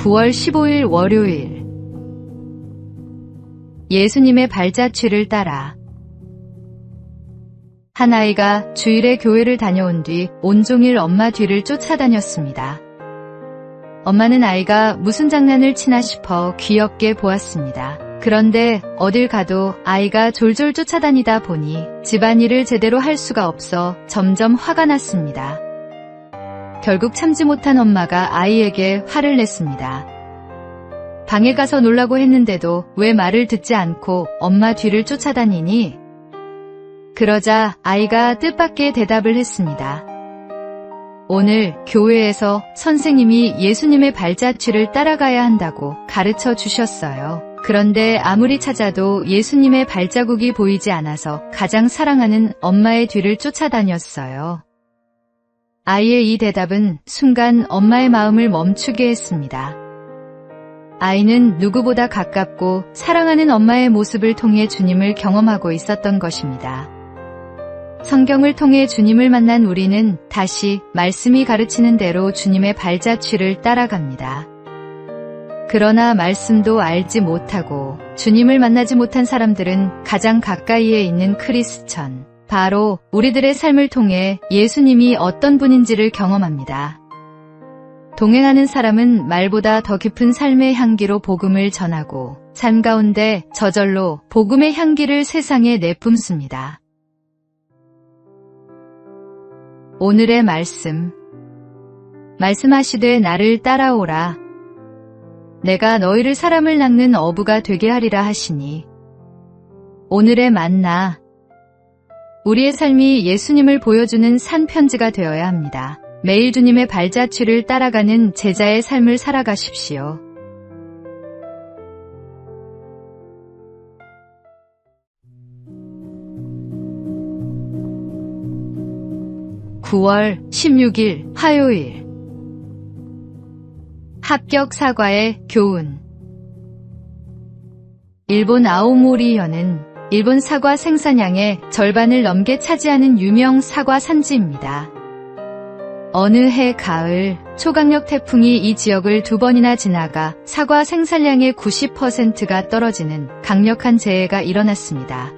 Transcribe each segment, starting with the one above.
9월 15일 월요일. 예수님의 발자취를 따라. 한 아이가 주일에 교회를 다녀온 뒤 온종일 엄마 뒤를 쫓아다녔습니다. 엄마는 아이가 무슨 장난을 치나 싶어 귀엽게 보았습니다. 그런데 어딜 가도 아이가 졸졸 쫓아다니다 보니 집안일을 제대로 할 수가 없어 점점 화가 났습니다. 결국 참지 못한 엄마가 아이에게 화를 냈습니다. 방에 가서 놀라고 했는데도 왜 말을 듣지 않고 엄마 뒤를 쫓아다니니? 그러자 아이가 뜻밖의 대답을 했습니다. 오늘 교회에서 선생님이 예수님의 발자취를 따라가야 한다고 가르쳐 주셨어요. 그런데 아무리 찾아도 예수님의 발자국이 보이지 않아서 가장 사랑하는 엄마의 뒤를 쫓아다녔어요. 아이의 이 대답은 순간 엄마의 마음을 멈추게 했습니다. 아이는 누구보다 가깝고 사랑하는 엄마의 모습을 통해 주님을 경험하고 있었던 것입니다. 성경을 통해 주님을 만난 우리는 다시 말씀이 가르치는 대로 주님의 발자취를 따라갑니다. 그러나 말씀도 알지 못하고 주님을 만나지 못한 사람들은 가장 가까이에 있는 크리스천, 바로 우리들의 삶을 통해 예수님이 어떤 분인지를 경험합니다. 동행하는 사람은 말보다 더 깊은 삶의 향기로 복음을 전하고 삶 가운데 저절로 복음의 향기를 세상에 내뿜습니다. 오늘의 말씀. 말씀하시되 나를 따라오라. 내가 너희를 사람을 낚는 어부가 되게 하리라 하시니. 오늘의 만나. 우리의 삶이 예수님을 보여주는 산편지가 되어야 합니다. 매일 주님의 발자취를 따라가는 제자의 삶을 살아가십시오. (9월 16일) 화요일. 합격 사과의 교훈. 일본 아오모리현은 일본 사과 생산량의 절반을 넘게 차지하는 유명 사과 산지입니다. 어느 해 가을, 초강력 태풍이 이 지역을 2번이나 지나가 사과 생산량의 90%가 떨어지는 강력한 재해가 일어났습니다.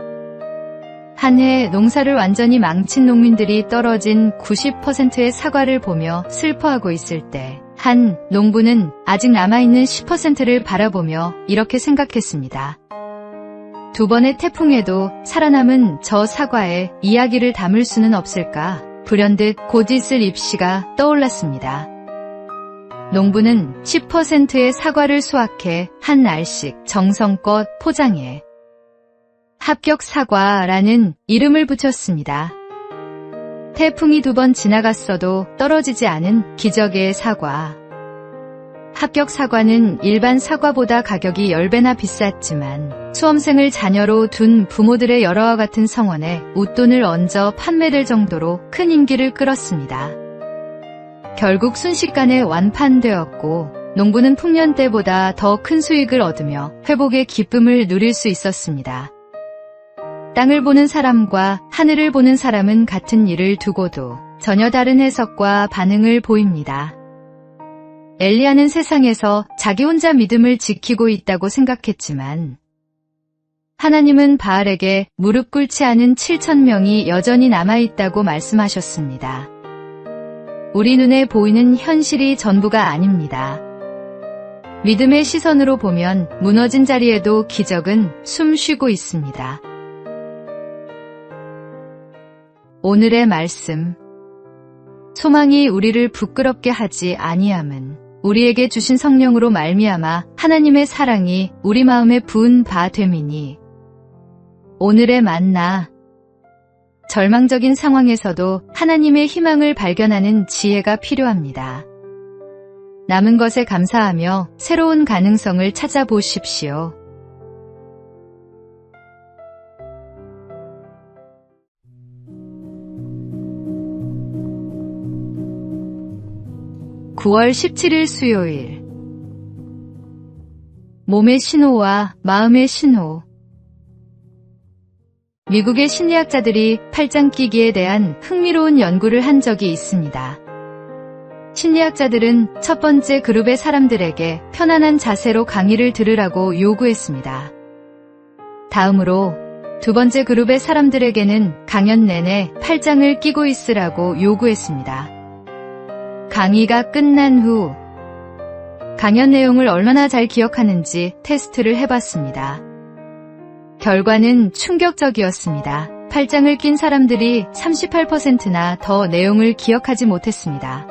한 해 농사를 완전히 망친 농민들이 떨어진 90%의 사과를 보며 슬퍼하고 있을 때, 한 농부는 아직 남아있는 10%를 바라보며 이렇게 생각했습니다. 2번의 태풍에도 살아남은 저 사과에 이야기를 담을 수는 없을까? 불현듯 곧 있을 입시가 떠올랐습니다. 농부는 10%의 사과를 수확해 한 알씩 정성껏 포장해 합격 사과라는 이름을 붙였습니다. 태풍이 2번 지나갔어도 떨어지지 않은 기적의 사과. 합격 사과는 일반 사과보다 가격이 10배나 비쌌지만 수험생을 자녀로 둔 부모들의 열화와 같은 성원에 웃돈을 얹어 판매될 정도로 큰 인기를 끌었습니다. 결국 순식간에 완판되었고 농부는 풍년 때보다 더 큰 수익을 얻으며 회복의 기쁨을 누릴 수 있었습니다. 땅을 보는 사람과 하늘을 보는 사람은 같은 일을 두고도 전혀 다른 해석과 반응을 보입니다. 엘리야는 세상에서 자기 혼자 믿음을 지키고 있다고 생각했지만 하나님은 바알에게 무릎 꿇지 않은 7,000명이 여전히 남아있다고 말씀하셨습니다. 우리 눈에 보이는 현실이 전부가 아닙니다. 믿음의 시선으로 보면 무너진 자리에도 기적은 숨 쉬고 있습니다. 오늘의 말씀. 소망이 우리를 부끄럽게 하지 아니함은 우리에게 주신 성령으로 말미암아 하나님의 사랑이 우리 마음에 부은 바 됨이니. 오늘의 만나. 절망적인 상황에서도 하나님의 희망을 발견하는 지혜가 필요합니다. 남은 것에 감사하며 새로운 가능성을 찾아보십시오. (9월 17일) 수요일. 몸의 신호와 마음의 신호. 미국의 심리학자들이 팔짱 끼기에 대한 흥미로운 연구를 한 적이 있습니다. 심리학자들은 첫 번째 그룹의 사람들에게 편안한 자세로 강의를 들으라고 요구했습니다. 다음으로 두 번째 그룹의 사람들에게는 강연 내내 팔짱을 끼고 있으라고 요구했습니다. 강의가 끝난 후 강연 내용을 얼마나 잘 기억하는지 테스트를 해봤습니다. 결과는 충격적이었습니다. 팔짱을 낀 사람들이 38%나 더 내용을 기억하지 못했습니다.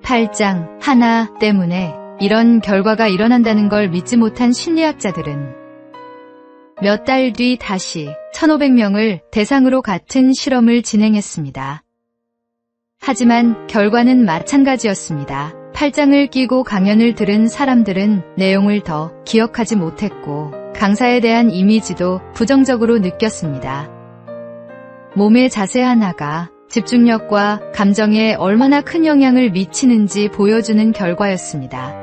팔짱 하나 때문에 이런 결과가 일어난다는 걸 믿지 못한 심리학자들은 몇 달 뒤 다시 1,500명을 대상으로 같은 실험을 진행했습니다. 하지만 결과는 마찬가지였습니다. 팔짱을 끼고 강연을 들은 사람들은 내용을 더 기억하지 못했고 강사에 대한 이미지도 부정적으로 느꼈습니다. 몸의 자세 하나가 집중력과 감정에 얼마나 큰 영향을 미치는지 보여주는 결과였습니다.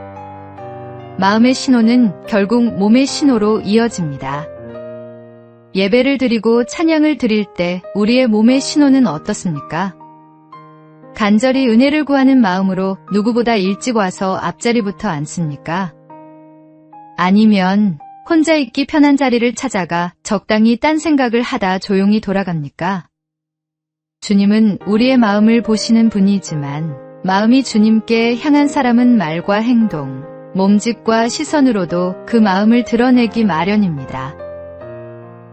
마음의 신호는 결국 몸의 신호로 이어집니다. 예배를 드리고 찬양을 드릴 때 우리의 몸의 신호는 어떻습니까? 간절히 은혜를 구하는 마음으로 누구보다 일찍 와서 앞자리부터 앉습니까? 아니면 혼자 있기 편한 자리를 찾아가 적당히 딴 생각을 하다 조용히 돌아갑니까? 주님은 우리의 마음을 보시는 분이지만 마음이 주님께 향한 사람은 말과 행동, 몸짓과 시선으로도 그 마음을 드러내기 마련입니다.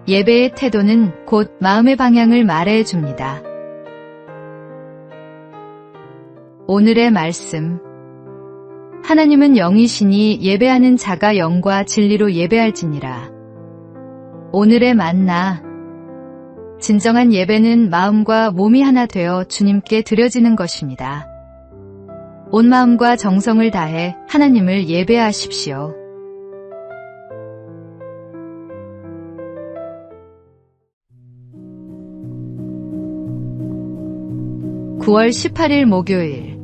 예배의 태도는 곧 마음의 방향을 말해줍니다. 오늘의 말씀. 하나님은 영이시니 예배하는 자가 영과 진리로 예배할지니라. 오늘의 만나. 진정한 예배는 마음과 몸이 하나 되어 주님께 드려지는 것입니다. 온 마음과 정성을 다해 하나님을 예배하십시오. 9월 18일 목요일.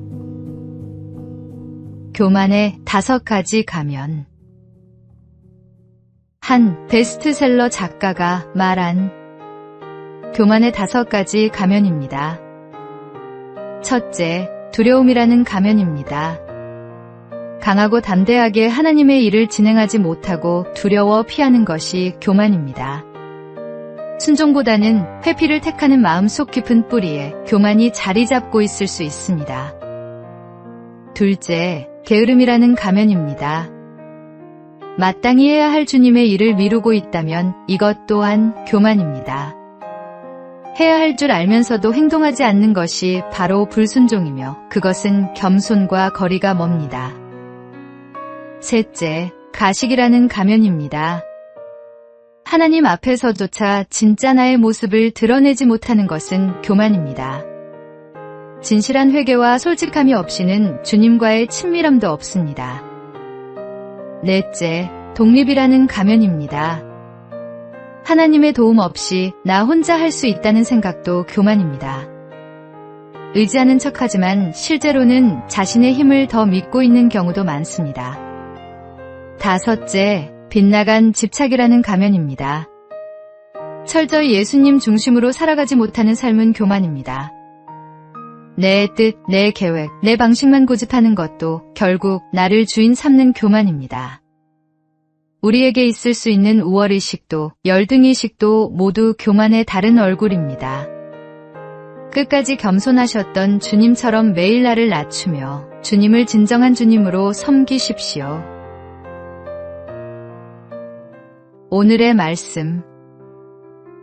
교만의 5가지 가면. 한 베스트셀러 작가가 말한 교만의 5가지 가면입니다. 첫째, 두려움이라는 가면입니다. 강하고 담대하게 하나님의 일을 진행하지 못하고 두려워 피하는 것이 교만입니다. 순종보다는 회피를 택하는 마음 속 깊은 뿌리에 교만이 자리 잡고 있을 수 있습니다. 둘째, 게으름이라는 가면입니다. 마땅히 해야 할 주님의 일을 미루고 있다면 이것 또한 교만입니다. 해야 할 줄 알면서도 행동하지 않는 것이 바로 불순종이며 그것은 겸손과 거리가 멉니다. 셋째, 가식이라는 가면입니다. 하나님 앞에서조차 진짜 나의 모습을 드러내지 못하는 것은 교만입니다. 진실한 회개와 솔직함이 없이는 주님과의 친밀함도 없습니다. 넷째, 독립이라는 가면입니다. 하나님의 도움 없이 나 혼자 할 수 있다는 생각도 교만입니다. 의지하는 척하지만 실제로는 자신의 힘을 더 믿고 있는 경우도 많습니다. 다섯째, 빗나간 집착이라는 가면입니다. 철저히 예수님 중심으로 살아가지 못하는 삶은 교만입니다. 내 뜻, 내 계획, 내 방식만 고집하는 것도 결국 나를 주인 삼는 교만입니다. 우리에게 있을 수 있는 우월의식도 열등의식도 모두 교만의 다른 얼굴입니다. 끝까지 겸손하셨던 주님처럼 매일 나를 낮추며 주님을 진정한 주님으로 섬기십시오. 오늘의 말씀.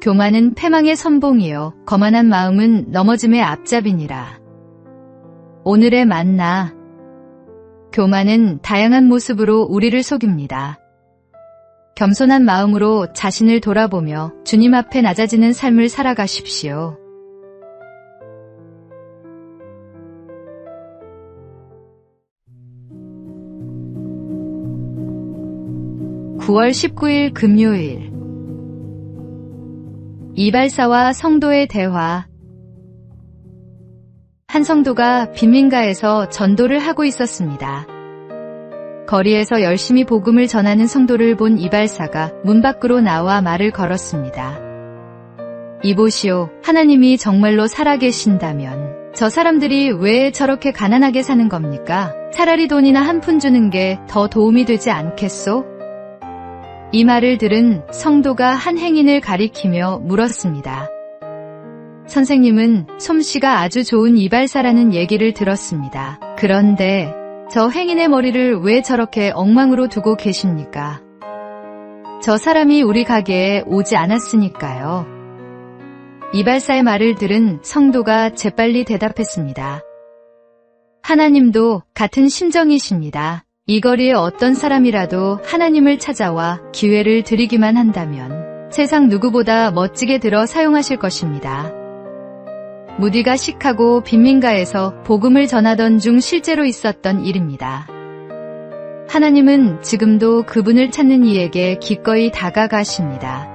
교만은 패망의 선봉이요 거만한 마음은 넘어짐의 앞잡이니라. 오늘의 만나. 교만은 다양한 모습으로 우리를 속입니다. 겸손한 마음으로 자신을 돌아보며 주님 앞에 낮아지는 삶을 살아가십시오. (9월 19일) 금요일. 이발사와 성도의 대화. 한 성도가 빈민가에서 전도를 하고 있었습니다. 거리에서 열심히 복음을 전하는 성도를 본 이발사가 문 밖으로 나와 말을 걸었습니다. 이보시오, 하나님이 정말로 살아계신다면 저 사람들이 왜 저렇게 가난하게 사는 겁니까? 차라리 돈이나 한 푼 주는 게 더 도움이 되지 않겠소? 이 말을 들은 성도가 한 행인을 가리키며 물었습니다. 선생님은 솜씨가 아주 좋은 이발사라는 얘기를 들었습니다. 그런데 저 행인의 머리를 왜 저렇게 엉망으로 두고 계십니까? 저 사람이 우리 가게에 오지 않았으니까요. 이발사의 말을 들은 성도가 재빨리 대답했습니다. 하나님도 같은 심정이십니다. 이 거리에 어떤 사람이라도 하나님을 찾아와 기회를 드리기만 한다면 세상 누구보다 멋지게 들어 사용하실 것입니다. 무디가 시카고 빈민가에서 복음을 전하던 중 실제로 있었던 일입니다. 하나님은 지금도 그분을 찾는 이에게 기꺼이 다가가십니다.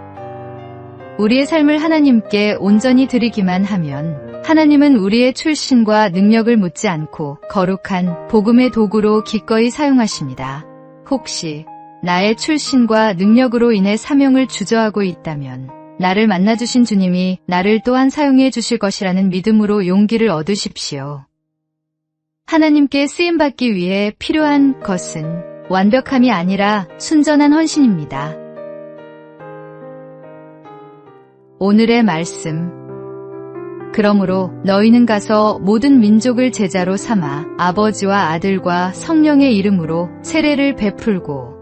우리의 삶을 하나님께 온전히 드리기만 하면 하나님은 우리의 출신과 능력을 묻지 않고 거룩한 복음의 도구로 기꺼이 사용하십니다. 혹시 나의 출신과 능력으로 인해 사명을 주저하고 있다면 나를 만나주신 주님이 나를 또한 사용해 주실 것이라는 믿음으로 용기를 얻으십시오. 하나님께 쓰임받기 위해 필요한 것은 완벽함이 아니라 순전한 헌신입니다. 오늘의 말씀. 그러므로 너희는 가서 모든 민족을 제자로 삼아 아버지와 아들과 성령의 이름으로 세례를 베풀고.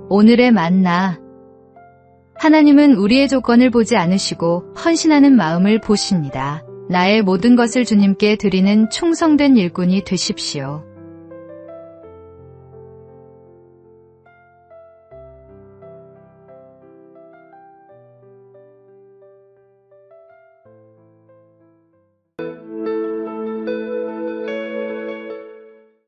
오늘의 만나. 하나님은 우리의 조건을 보지 않으시고 헌신하는 마음을 보십니다. 나의 모든 것을 주님께 드리는 충성된 일꾼이 되십시오.